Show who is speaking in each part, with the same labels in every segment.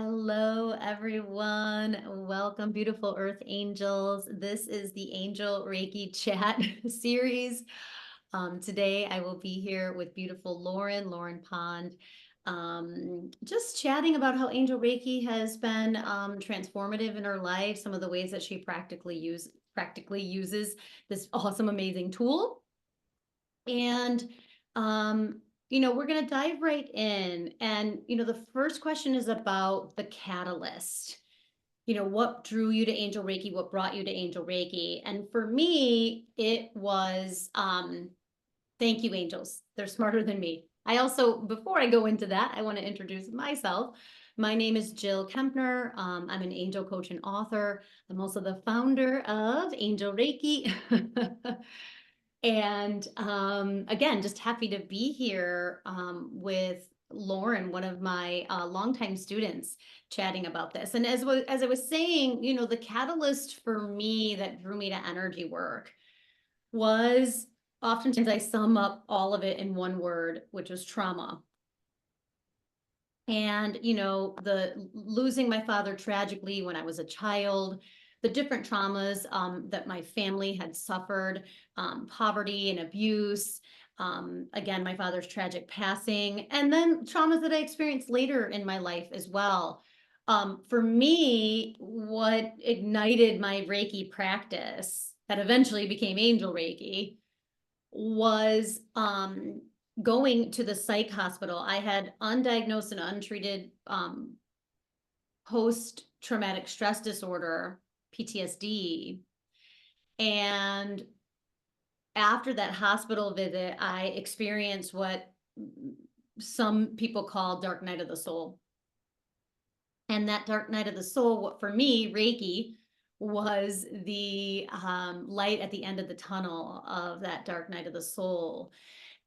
Speaker 1: Hello, everyone. Welcome, beautiful Earth Angels. This is the Angel Reiki Chat series. Today, I will be here with beautiful Lauren Pond, just chatting about how Angel Reiki has been transformative in her life, some of the ways that she practically uses this awesome, amazing tool. And we're going to dive right in. And, the first question is about the catalyst. What drew you to Angel Reiki? What brought you to Angel Reiki? And for me, it was thank you, angels. They're smarter than me. I also, before I go into that, I want to introduce myself. My name is Jill Kempner. I'm an angel coach and author. I'm also the founder of Angel Reiki. And again, just happy to be here with Lauren, one of my longtime students, chatting about this. And as I was saying, the catalyst for me that drew me to energy work was oftentimes I sum up all of it in one word, which was trauma. And, the losing my father tragically when I was a child, the different traumas that my family had suffered, poverty and abuse, again, my father's tragic passing, and then traumas that I experienced later in my life as well. For me, what ignited my Reiki practice that eventually became Angel Reiki was going to the psych hospital. I had undiagnosed and untreated post-traumatic stress disorder, PTSD. And after that hospital visit, I experienced what some people call dark night of the soul. And that dark night of the soul, what for me, Reiki, was the light at the end of the tunnel of that dark night of the soul.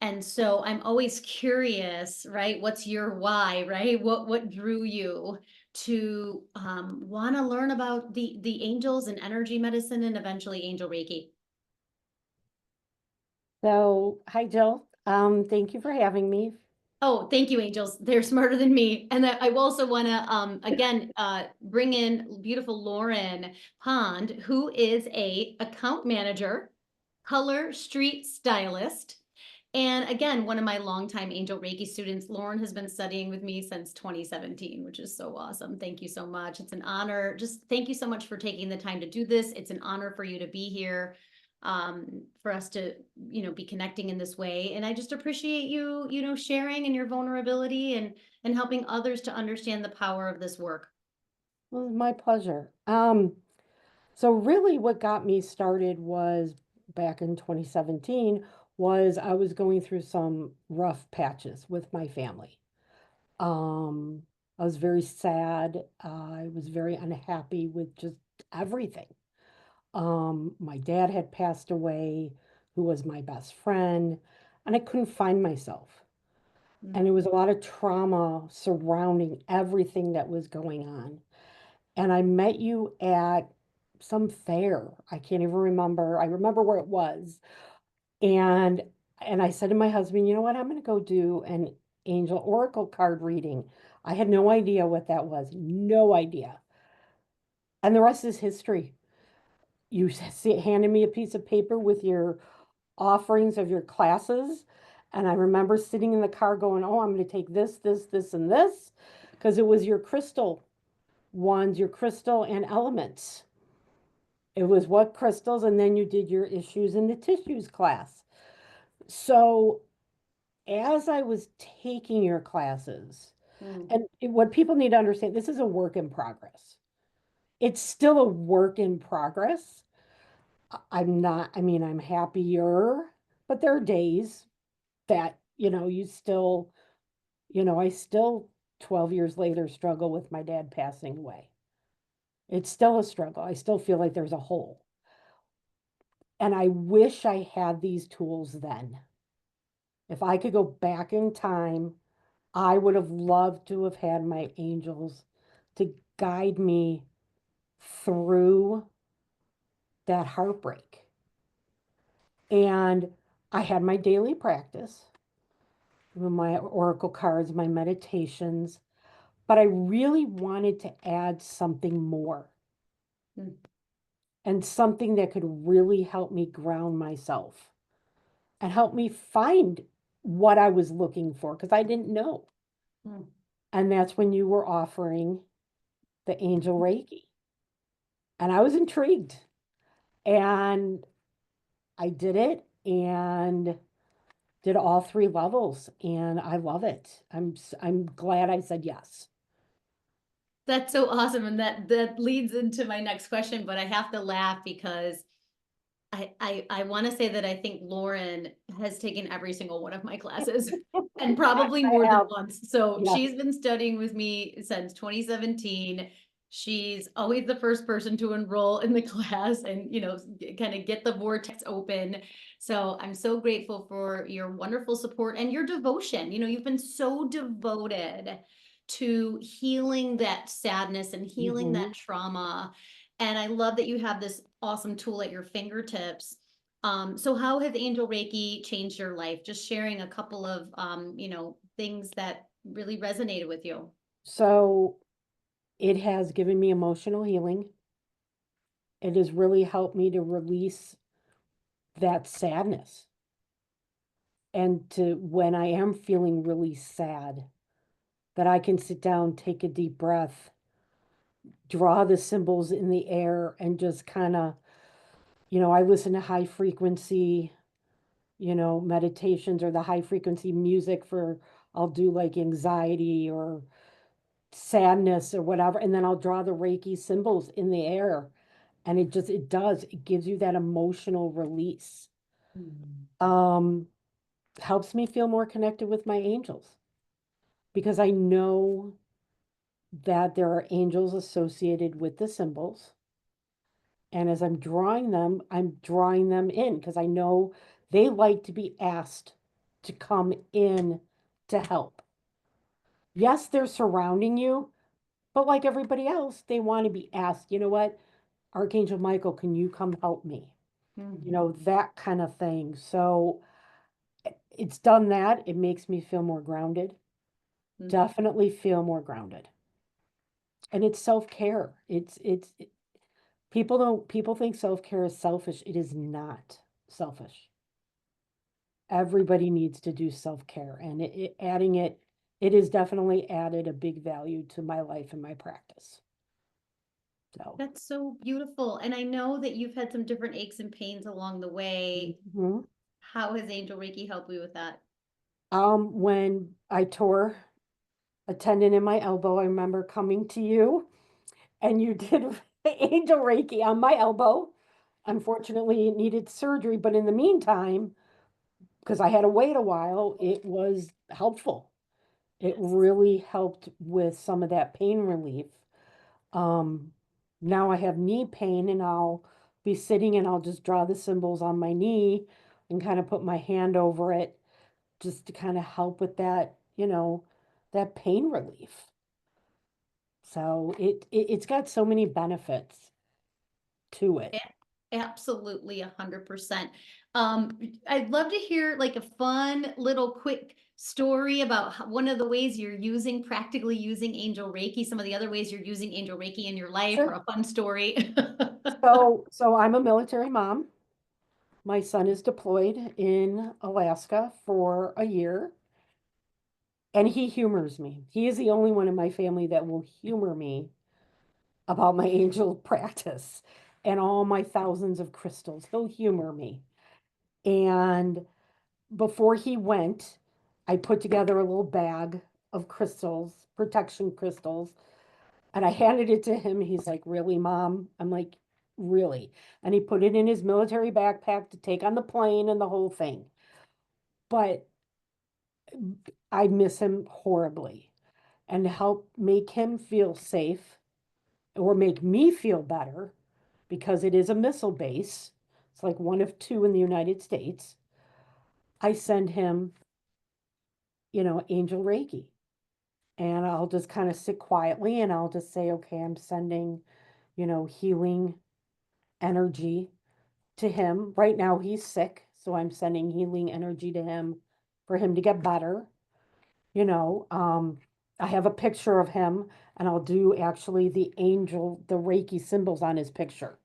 Speaker 1: And so I'm always curious, right? What's your why, right? What drew you to want to learn about the angels and energy medicine and eventually Angel Reiki?
Speaker 2: So, hi, Jill. Thank you for having me.
Speaker 1: Oh, thank you, angels. They're smarter than me. And I also want to, again, bring in beautiful Lauren Pond, who is a account manager, color street stylist. And again, one of my longtime Angel Reiki students, Lauren, has been studying with me since 2017, which is so awesome. Thank you so much. It's an honor. Just thank you so much for taking the time to do this. It's an honor for you to be here, for us to, be connecting in this way. And I just appreciate you, sharing and your vulnerability and helping others to understand the power of this work.
Speaker 2: Well, my pleasure. So really what got me started was back in 2017 was I was going through some rough patches with my family. Um, I was very sad. I was very unhappy with just everything. My dad had passed away, who was my best friend, and I couldn't find myself. And there was a lot of trauma surrounding everything that was going on. And I met you at some fair. I can't even remember. I remember where it was. And I said to my husband, you know what? I'm going to go do an angel oracle card reading. I had no idea what that was. No idea. And the rest is history. You handed me a piece of paper with your offerings of your classes. And I remember sitting in the car going, oh, I'm going to take this, and this, because it was your crystal ones, your crystal and elements. It was what crystals, and then you did your issues in the tissues class. So as I was taking your classes,
Speaker 1: Mm.
Speaker 2: and what people need to understand, this is a work in progress. It's still a work in progress. I'm not, I mean, I'm happier, but there are days that, you still, I still 12 years later struggle with my dad passing away. It's still a struggle. I still feel like there's a hole. And I wish I had these tools then. If I could go back in time, I would have loved to have had my angels to guide me through that heartbreak. And I had my daily practice, my oracle cards, my meditations, but I really wanted to add something more
Speaker 1: Mm,
Speaker 2: and something that could really help me ground myself and help me find what I was looking for because I didn't know.
Speaker 1: mm.
Speaker 2: And that's when you were offering the angel Reiki. And I was intrigued and I did it and did all three levels and I love it. I'm glad I said yes.
Speaker 1: That's so awesome. And that leads into my next question, but I have to laugh because I want to say that I think Lauren has taken every single one of my classes and probably
Speaker 2: I
Speaker 1: more than
Speaker 2: have,
Speaker 1: once. So
Speaker 2: yes.
Speaker 1: she's been studying with me since 2017. She's always the first person to enroll in the class and, kind of get the vortex open. So I'm so grateful for your wonderful support and your devotion. You've been so devoted to healing that sadness and healing
Speaker 2: Hmm.
Speaker 1: that trauma. And I love that you have this awesome tool at your fingertips. So how has Angel Reiki changed your life? Just sharing a couple of things that really resonated with you.
Speaker 2: So it has given me emotional healing. It has really helped me to release that sadness and to when I am feeling really sad, that I can sit down, take a deep breath, draw the symbols in the air, and just kind of, I listen to high frequency, meditations or the high frequency music for, I'll do like anxiety or sadness or whatever. And then I'll draw the Reiki symbols in the air. And it gives you that emotional release.
Speaker 1: Mm.
Speaker 2: Um, Helps me feel more connected with my angels because I know that there are angels associated with the symbols. And as I'm drawing them in because I know they like to be asked to come in to help. Yes, they're surrounding you, but like everybody else, they want to be asked, you know what, Archangel Michael, can you come help me?
Speaker 1: Mm.
Speaker 2: That kind of thing. So it's done that. It makes me feel more grounded,
Speaker 1: Mm.
Speaker 2: definitely feel more grounded. And it's self-care. People think self-care is selfish. It is not selfish. Everybody needs to do self-care and it has definitely added a big value to my life and my practice. So,
Speaker 1: That's so beautiful. And I know that you've had some different aches and pains along the way.
Speaker 2: mhm.
Speaker 1: How has Angel Reiki helped you with that?
Speaker 2: When I tore a tendon in my elbow, I remember coming to you and you did angel Reiki on my elbow. Unfortunately, it needed surgery, but in the meantime, because I had to wait a while, it was helpful. It
Speaker 1: Yes.
Speaker 2: really helped with some of that pain relief. Um, Now I have knee pain and I'll be sitting and I'll just draw the symbols on my knee and kind of put my hand over it just to kind of help with that, that pain relief. So it's got so many benefits to it.
Speaker 1: Absolutely 100%. I'd love to hear like a fun little quick story about one of the ways you're practically using Angel Reiki, some of the other ways you're using Angel Reiki in your life, or
Speaker 2: Sure.
Speaker 1: a fun story.
Speaker 2: So I'm a military mom. My son is deployed in Alaska for a year, and he humors me. He is the only one in my family that will humor me about my angel practice and all my thousands of crystals. He'll humor me. And before he went, I put together a little bag of crystals, protection crystals, and I handed it to him. He's like, "Really, Mom?" I'm like, "Really?" And he put it in his military backpack to take on the plane and the whole thing. But I miss him horribly. And to help make him feel safe or make me feel better, because it is a missile base, it's like one of two in the United States, I send him, Angel Reiki. And I'll just kind of sit quietly and I'll just say, okay, I'm sending, healing energy to him. Right now he's sick, so I'm sending healing energy to him for him to get better, you know. I have a picture of him, and I'll do actually the angel, the Reiki symbols on his picture.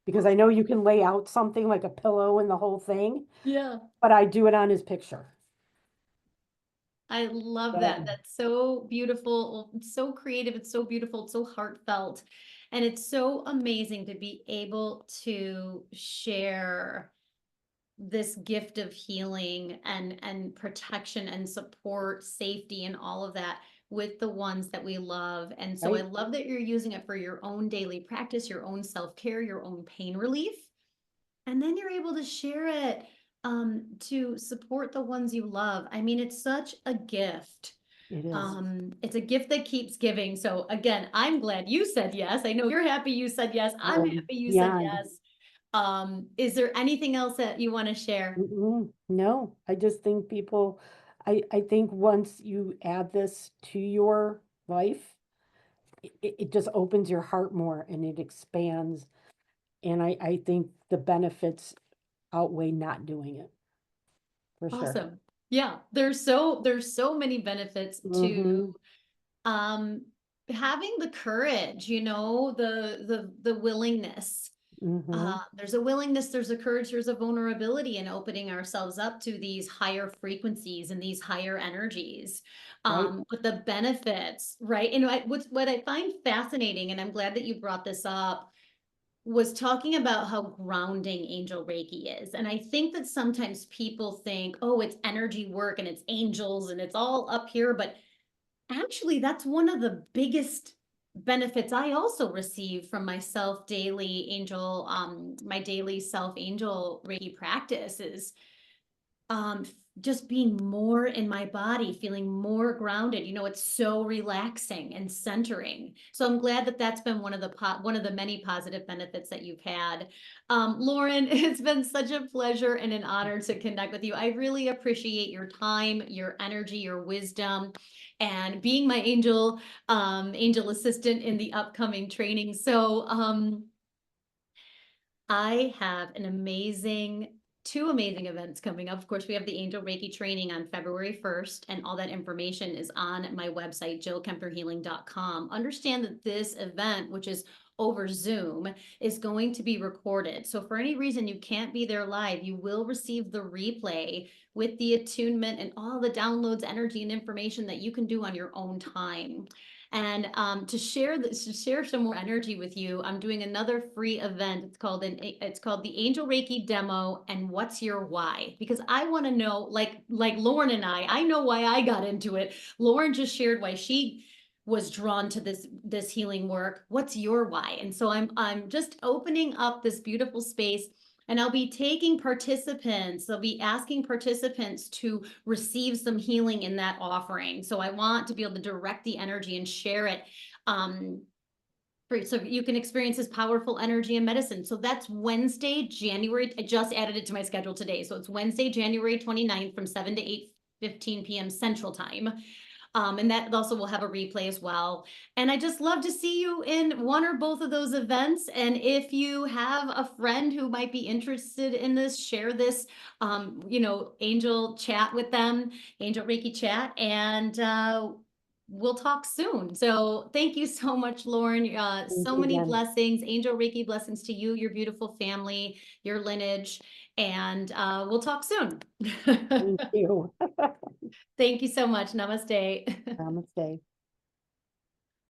Speaker 2: Because I know you can lay out something like a pillow and the whole thing,
Speaker 1: Yeah.
Speaker 2: but I do it on his picture.
Speaker 1: I love
Speaker 2: That,
Speaker 1: that. That's so beautiful. It's so creative. It's so beautiful. It's so heartfelt. And it's so amazing to be able to share this gift of healing and protection and support, safety, and all of that with the ones that we love. And so I
Speaker 2: right?
Speaker 1: love that you're using it for your own daily practice, your own self-care, your own pain relief. And then you're able to share it to support the ones you love. I mean, it's such a gift.
Speaker 2: It is.
Speaker 1: It's a gift that keeps giving. So again, I'm glad you said yes. I know you're happy you said yes. I'm happy you said
Speaker 2: Beyond.
Speaker 1: yes. Is there anything else that you want to share?
Speaker 2: No, I just think people, I think once you add this to your life, it just opens your heart more and it expands. And I think the benefits outweigh not doing it for sure.
Speaker 1: Awesome. Yeah, there's so many benefits to
Speaker 2: Mm-hmm.
Speaker 1: um having the courage, the willingness.
Speaker 2: Mm-hmm.
Speaker 1: There's a willingness, there's a courage, there's a vulnerability in opening ourselves up to these higher frequencies and these higher energies.
Speaker 2: Right?
Speaker 1: But the benefits, right? And what I find fascinating, and I'm glad that you brought this up, was talking about how grounding angel Reiki is. And I think that sometimes people think, oh, it's energy work and it's angels and it's all up here. But actually, that's one of the biggest benefits I also receive from my self daily angel, my daily self angel Reiki practice is um just being more in my body, feeling more grounded. It's so relaxing and centering. So I'm glad that that's been one of the many positive benefits that you've had. Lauren, it's been such a pleasure and an honor to connect with you. I really appreciate your time, your energy, your wisdom, and being my angel assistant in the upcoming training. So I have two amazing events coming up. Of course, we have the Angel Reiki training on February 1st, and all that information is on my website, jillkemperhealing.com. Understand that this event, which is over Zoom, is going to be recorded. So for any reason you can't be there live, you will receive the replay with the attunement and all the downloads, energy, and information that you can do on your own time. And to share some more energy with you, I'm doing another free event. It's called the Angel Reiki Demo. And what's your why? Because I want to know, like Lauren and I know why I got into it. Lauren just shared why she was drawn to this healing work. What's your why? And so I'm just opening up this beautiful space, and I'll be taking participants. I'll be asking participants to receive some healing in that offering. So I want to be able to direct the energy and share it. So you can experience this powerful energy and medicine. So that's Wednesday, January. I just added it to my schedule today. So it's Wednesday, January 29th from 7 to 8:15 p.m. Central Time. And that also will have a replay as well. And I just love to see you in one or both of those events. And if you have a friend who might be interested in this, share this, angel chat with them, angel Reiki chat, and we'll talk soon. So thank you so much, Lauren.
Speaker 2: Thank
Speaker 1: So
Speaker 2: you
Speaker 1: many
Speaker 2: again.
Speaker 1: blessings, angel Reiki blessings to you, your beautiful family, your lineage, and we'll talk soon.
Speaker 2: Thank you.
Speaker 1: Thank you so much. Namaste.
Speaker 2: Namaste.